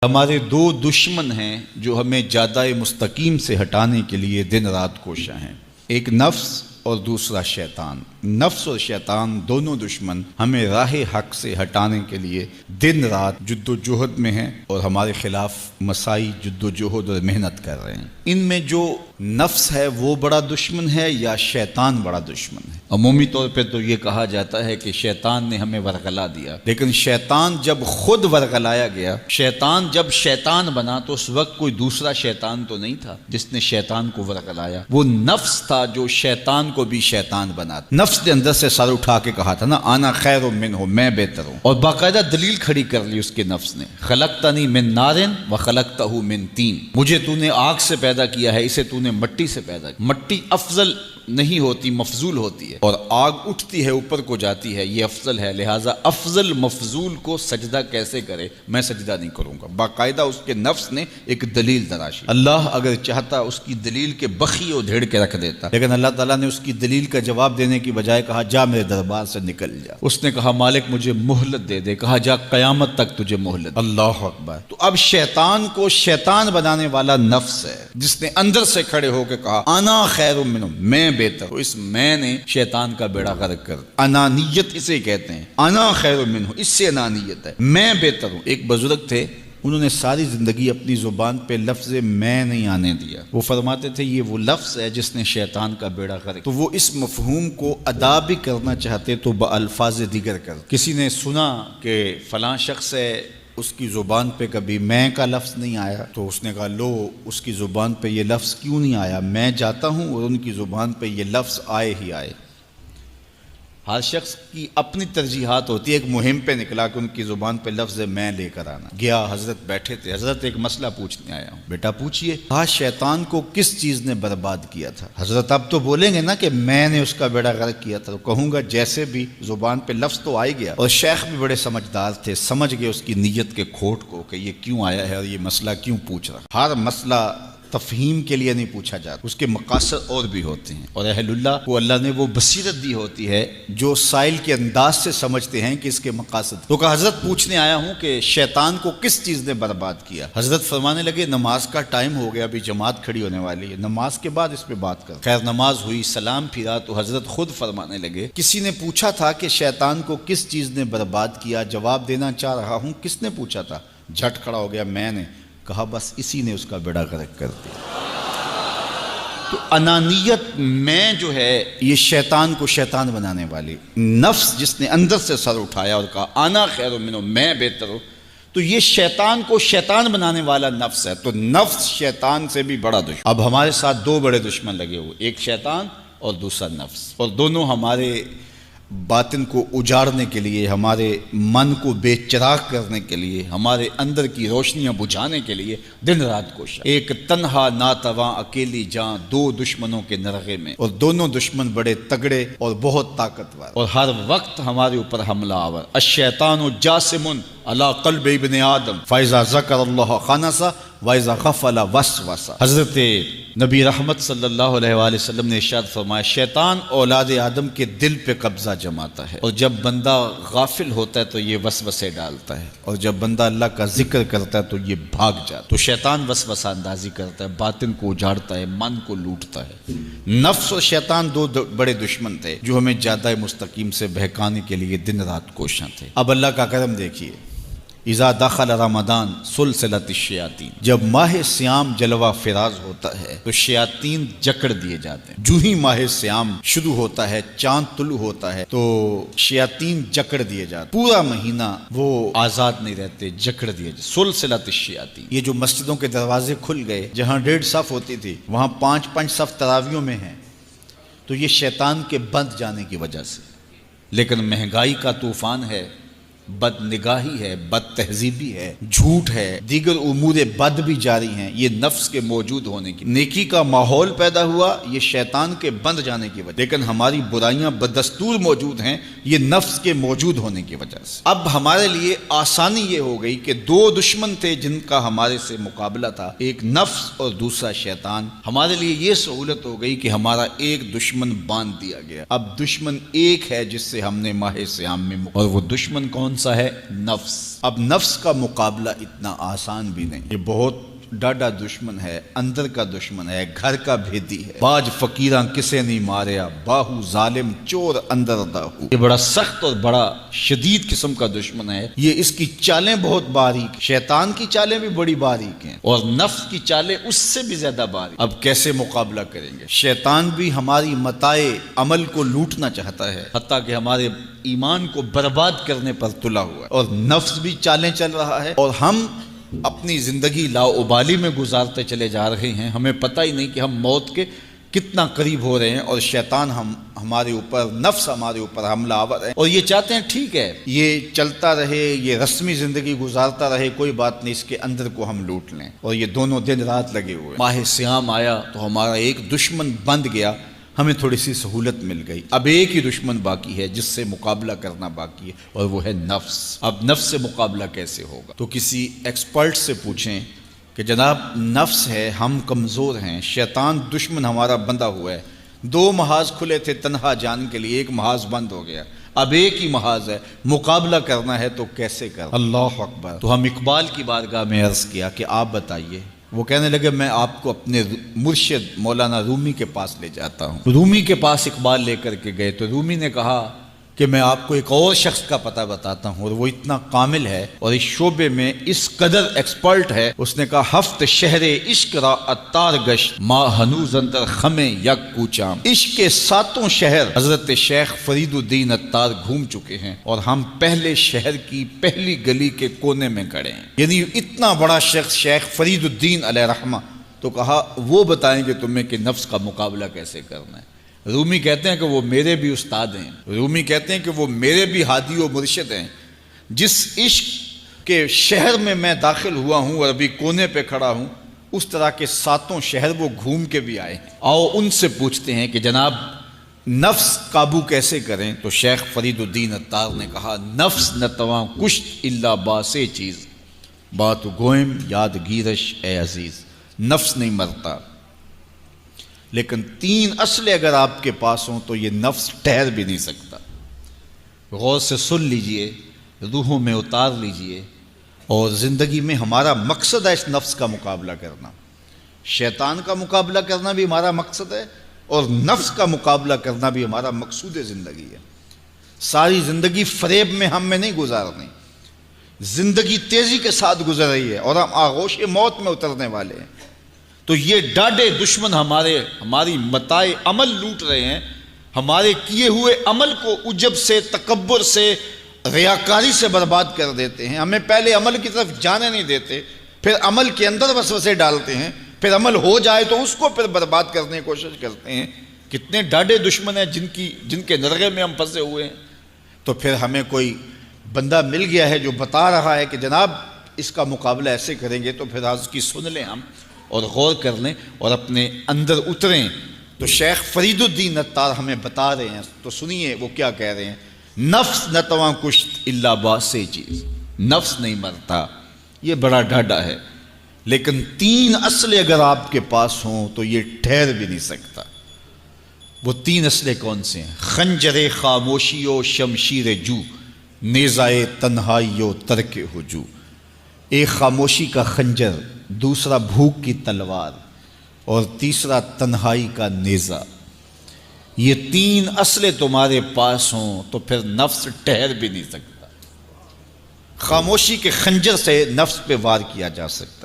ہمارے دو دشمن ہیں جو ہمیں جادہ مستقیم سے ہٹانے کے لیے دن رات کوشاں ہیں، ایک نفس اور دوسرا شیطان۔ نفس اور شیطان دونوں دشمن ہمیں راہ حق سے ہٹانے کے لیے دن رات جد و جہد میں ہیں اور ہمارے خلاف مساعی جد و جہد اور محنت کر رہے ہیں۔ ان میں جو نفس ہے وہ بڑا دشمن ہے یا شیطان بڑا دشمن ہے؟ عمومی طور پہ تو یہ کہا جاتا ہے کہ شیطان نے ہمیں ورغلا دیا، لیکن شیطان جب خود ورغلایا گیا، شیطان جب شیطان بنا تو اس وقت کوئی دوسرا شیطان تو نہیں تھا جس نے شیطان کو ورغلایا، وہ نفس تھا جو شیطان کو بھی شیطان بنا۔ نفس نے اندر سے سر اٹھا کے کہا تھا نا، آنا خیر منہ، میں بہتر ہوں، اور باقاعدہ دلیل کھڑی کر لی اس کے نفس نے، خلقتنی من نار وخلقتہ من طین، مجھے تو نے آگ سے پیدا کیا ہے، اسے تو نے مٹی سے پیدا کیا۔ مٹی افضل نہیں ہوتی، مفضول ہوتی ہے، اور آگ اٹھتی ہے اوپر کو جاتی ہے، یہ افضل ہے، لہٰذا افضل مفضول کو سجدہ کیسے کرے؟ میں سجدہ نہیں کروں گا۔ باقاعدہ اس کے نفس نے ایک دلیل تراشی۔ اللہ اگر چاہتا اس کی دلیل کے بخی و دھیڑ کے رکھ دیتا، لیکن اللہ تعالیٰ نے اس کی دلیل کا جواب دینے کی بجائے کہا جا میرے دربار سے نکل جا۔ اس نے کہا مالک مجھے مہلت دے دے، کہا جا قیامت تک تجھے مہلت۔ اللہ اکبر۔ تو اب شیطان کو شیطان بنانے والا نفس ہے جس نے اندر سے کھڑے ہو کے کہا انا خیر منہ، میں بہتر ہوں۔ اس میں نے شیطان کا بیڑا غرق کر، انانیت اسے کہتے ہیں، انا خیر منہ، اس سے انانیت ہے، میں بہتر ہوں۔ ایک بزرگ تھے، انہوں نے ساری زندگی اپنی زبان پہ لفظ میں نہیں آنے دیا۔ وہ فرماتے تھے یہ وہ لفظ ہے جس نے شیطان کا بیڑا غرق۔ تو وہ اس مفہوم کو ادا بھی کرنا چاہتے تو بالفاظ دیگر کر۔ کسی نے سنا کہ فلاں شخص ہے، اس کی زبان پہ کبھی میں کا لفظ نہیں آیا، تو اس نے کہا لو اس کی زبان پہ یہ لفظ کیوں نہیں آیا؟ میں جاتا ہوں اور ان کی زبان پہ یہ لفظ آئے ہی آئے۔ ہر شخص کی اپنی ترجیحات ہوتی ہے، ایک مہم پہ نکلا کہ ان کی زبان پہ لفظ میں لے کر آنا۔ گیا، حضرت بیٹھے تھے، حضرت ایک مسئلہ پوچھنے آیا ہوں۔ بیٹا پوچھئے۔ کہا شیطان کو کس چیز نے برباد کیا تھا؟ حضرت اب تو بولیں گے نا کہ میں نے اس کا بیڑا غرق کیا تھا، تو کہوں گا جیسے بھی زبان پہ لفظ تو آئی گیا، اور شیخ بھی بڑے سمجھدار تھے، سمجھ گئے اس کی نیت کے کھوٹ کو کہ یہ کیوں آیا ہے اور یہ مسئلہ کیوں پوچھ رہا۔ ہر مسئلہ تفہیم کے لیے نہیں پوچھا جاتا، اس کے مقاصد اور بھی ہوتے ہیں، اور اہل اللہ کو اللہ نے وہ بصیرت دی ہوتی ہے جو سائل کے انداز سے سمجھتے ہیں کہ اس کے مقاصد۔ تو کہا حضرت پوچھنے آیا ہوں کہ شیطان کو کس چیز نے برباد کیا؟ حضرت فرمانے لگے نماز کا ٹائم ہو گیا، ابھی جماعت کھڑی ہونے والی ہے، نماز کے بعد اس پہ بات کر۔ خیر نماز ہوئی، سلام پھرا تو حضرت خود فرمانے لگے کسی نے پوچھا تھا کہ شیطان کو کس چیز نے برباد کیا؟ جواب دینا چاہ رہا ہوں کس نے پوچھا تھا؟ جھٹ کھڑا ہو گیا میں نے۔ کہا بس اسی نے اس کا بیڑا غرق کر دیا۔ تو انانیت میں جو ہے یہ شیطان کو شیطان بنانے والی، نفس جس نے اندر سے سر اٹھایا اور کہا انا خیر منہ، میں بہتر ہوں، تو یہ شیطان کو شیطان بنانے والا نفس ہے۔ تو نفس شیطان سے بھی بڑا دشمن۔ اب ہمارے ساتھ دو بڑے دشمن لگے ہوئے، ایک شیطان اور دوسرا نفس، اور دونوں ہمارے باطن کو اجاڑنے کے لیے، ہمارے من کو بے چراغ کرنے کے لیے، ہمارے اندر کی روشنیاں بجھانے کے لیے دن رات کوشاں۔ ایک تنہا ناتواں اکیلی جاں، دو دشمنوں کے نرغے میں، اور دونوں دشمن بڑے تگڑے اور بہت طاقتور، اور ہر وقت ہمارے اوپر حملہ آور۔ الشیطان جاسم علی قلب ابن آدم فاذا ذکر اللہ خنس واذا غفل وسوس۔ حضرت نبی رحمت صلی اللہ علیہ وآلہ وسلم نے ارشاد فرمایا شیطان اولاد آدم کے دل پہ قبضہ جماتا ہے، اور جب بندہ غافل ہوتا ہے تو یہ وسوسے ڈالتا ہے، اور جب بندہ اللہ کا ذکر کرتا ہے تو یہ بھاگ جاتا ہے۔ تو شیطان وسوسہ اندازی کرتا ہے، باطن کو اجاڑتا ہے، من کو لوٹتا ہے۔ نفس اور شیطان دو بڑے دشمن تھے جو ہمیں جادہ مستقیم سے بہکانے کے لیے دن رات کوشاں تھے۔ اب اللہ کا کرم دیکھیے، اذا دخل رمضان سلسلت الشیاطین، جب ماہ سیام جلوہ فراز ہوتا ہے تو شیاطین جکڑ دیے جاتے ہیں۔ جو ہی ماہ سیام شروع ہوتا ہے، چاند طلوع ہوتا ہے تو شیاطین جکڑ دیے جاتے ہیں، پورا مہینہ وہ آزاد نہیں رہتے، جکڑ دیے جاتے۔ سلسلت الشیاطین، یہ جو مسجدوں کے دروازے کھل گئے، جہاں 1.5 صف ہوتی تھی وہاں 5 صف تراویوں میں ہیں، تو یہ شیطان کے بند جانے کی وجہ سے۔ لیکن مہنگائی کا طوفان ہے، بد نگاہی ہے، بد تہذیبی ہے، جھوٹ ہے، دیگر امور بد بھی جاری ہیں، یہ نفس کے موجود ہونے کی۔ نیکی کا ماحول پیدا ہوا یہ شیطان کے بند جانے کی وجہ، لیکن ہماری برائیاں بدستور موجود ہیں یہ نفس کے موجود ہونے کی وجہ سے۔ اب ہمارے لیے آسانی یہ ہو گئی کہ دو دشمن تھے جن کا ہمارے سے مقابلہ تھا، ایک نفس اور دوسرا شیطان۔ ہمارے لیے یہ سہولت ہو گئی کہ ہمارا ایک دشمن باندھ دیا گیا۔ اب دشمن ایک ہے جس سے ہم نے ماہ سیام میں اور وہ دشمن کون سا ہے؟ نفس۔ اب نفس کا مقابلہ اتنا آسان بھی نہیں، یہ بہت ڈاڈا دشمن ہے، اندر کا دشمن ہے، گھر کا بھیدی ہے۔ باج فقیراں کسے نہیں ماریا، باہو ظالم چور اندر داہو۔ یہ بڑا سخت اور بڑا شدید قسم کا دشمن ہے۔ یہ اس کی چالیں بہت باریک، شیطان کی چالیں بھی بڑی باریک ہیں اور نفس کی چالیں اس سے بھی زیادہ باریک۔ اب کیسے مقابلہ کریں گے؟ شیطان بھی ہماری متاع عمل کو لوٹنا چاہتا ہے، حتیٰ کہ ہمارے ایمان کو برباد کرنے پر تلا ہوا ہے، اور نفس بھی چالیں چل رہا ہے، اور ہم اپنی زندگی لاؤبالی میں گزارتے چلے جا رہے ہیں۔ ہمیں پتہ ہی نہیں کہ ہم موت کے کتنا قریب ہو رہے ہیں، اور شیطان ہمارے اوپر، نفس ہمارے اوپر حملہ آور ہے، اور یہ چاہتے ہیں ٹھیک ہے یہ چلتا رہے، یہ رسمی زندگی گزارتا رہے، کوئی بات نہیں، اس کے اندر کو ہم لوٹ لیں، اور یہ دونوں دن رات لگے ہوئے۔ ماہ سیام آیا تو ہمارا ایک دشمن بند گیا، ہمیں تھوڑی سی سہولت مل گئی۔ اب ایک ہی دشمن باقی ہے جس سے مقابلہ کرنا باقی ہے، اور وہ ہے نفس۔ اب نفس سے مقابلہ کیسے ہوگا؟ تو کسی ایکسپرٹ سے پوچھیں کہ جناب نفس ہے، ہم کمزور ہیں، شیطان دشمن ہمارا بندہ ہوا ہے، 2 محاذ کھلے تھے تنہا جان کے لیے، ایک محاذ بند ہو گیا، اب ایک ہی محاذ ہے، مقابلہ کرنا ہے تو کیسے کرنا؟ اللہ اکبر۔ تو ہم اقبال کی بارگاہ میں عرض کیا کہ آپ بتائیے۔ وہ کہنے لگے میں آپ کو اپنے مرشد مولانا رومی کے پاس لے جاتا ہوں۔ رومی کے پاس اقبال لے کر کے گئے تو رومی نے کہا کہ میں آپ کو ایک اور شخص کا پتہ بتاتا ہوں، اور وہ اتنا کامل ہے اور اس شعبے میں اس قدر ایکسپرٹ ہے۔ اس نے کہا ہفت شہر عشق را اتار گشت، ما ہنوز اندر خمیں یک کوچام۔ عشق کے 7 شہر حضرت شیخ فرید الدین اتار گھوم چکے ہیں، اور ہم پہلے شہر کی پہلی گلی کے کونے میں کھڑے ہیں۔ یعنی اتنا بڑا شخص شیخ فرید الدین علیہ رحمہ، تو کہا وہ بتائیں گے تمہیں کہ نفس کا مقابلہ کیسے کرنا ہے۔ رومی کہتے ہیں کہ وہ میرے بھی استاد ہیں، رومی کہتے ہیں کہ وہ میرے بھی ہادی و مرشد ہیں۔ جس عشق کے شہر میں میں داخل ہوا ہوں اور ابھی کونے پہ کھڑا ہوں، اس طرح کے 7 شہر وہ گھوم کے بھی آئے ہیں۔ آؤ ان سے پوچھتے ہیں کہ جناب نفس قابو کیسے کریں؟ تو شیخ فرید الدین اتار نے کہا نفس نتواں کشت الا باسے چیز، بات گوئم یاد گیرش اے عزیز۔ نفس نہیں مرتا، لیکن 3 اسلحے اگر آپ کے پاس ہوں تو یہ نفس ٹھہر بھی نہیں سکتا۔ غور سے سن لیجئے، روحوں میں اتار لیجئے، اور زندگی میں ہمارا مقصد ہے اس نفس کا مقابلہ کرنا۔ شیطان کا مقابلہ کرنا بھی ہمارا مقصد ہے، اور نفس کا مقابلہ کرنا بھی ہمارا مقصود زندگی ہے۔ ساری زندگی فریب میں ہم میں نہیں گزارنی، زندگی تیزی کے ساتھ گزر رہی ہے اور ہم آغوش موت میں اترنے والے ہیں۔ تو یہ ڈاڈے دشمن ہماری متاع عمل لوٹ رہے ہیں، ہمارے کیے ہوئے عمل کو عجب سے، تکبر سے، ریاکاری سے برباد کر دیتے ہیں۔ ہمیں پہلے عمل کی طرف جانے نہیں دیتے، پھر عمل کے اندر وسوسے ڈالتے ہیں، پھر عمل ہو جائے تو اس کو پھر برباد کرنے کی کوشش کرتے ہیں۔ کتنے ڈاڈے دشمن ہیں جن کے نرغے میں ہم پھنسے ہوئے ہیں۔ تو پھر ہمیں کوئی بندہ مل گیا ہے جو بتا رہا ہے کہ جناب اس کا مقابلہ ایسے کریں گے، تو پھر آج کی سن لیں ہم اور غور کر لیں اور اپنے اندر اتریں۔ تو شیخ فرید الدین اتار ہمیں بتا رہے ہیں، تو سنیے وہ کیا کہہ رہے ہیں۔ نفس نتواں کشت الا باسے چیز، نفس نہیں مرتا، یہ بڑا ڈاڈا ہے، لیکن 3 اسلحے اگر آپ کے پاس ہوں تو یہ ٹھہر بھی نہیں سکتا۔ وہ 3 اسلحے کون سے ہیں؟ خنجر خاموشی و شمشیر جو، نیزائے تنہائی و ترک ہجو۔ ایک خاموشی کا خنجر، دوسرا بھوک کی تلوار، اور تیسرا تنہائی کا نیزہ۔ یہ 3 اسلحے تمہارے پاس ہوں تو پھر نفس ٹھہر بھی نہیں سکتا۔ خاموشی کے خنجر سے نفس پہ وار کیا جا سکتا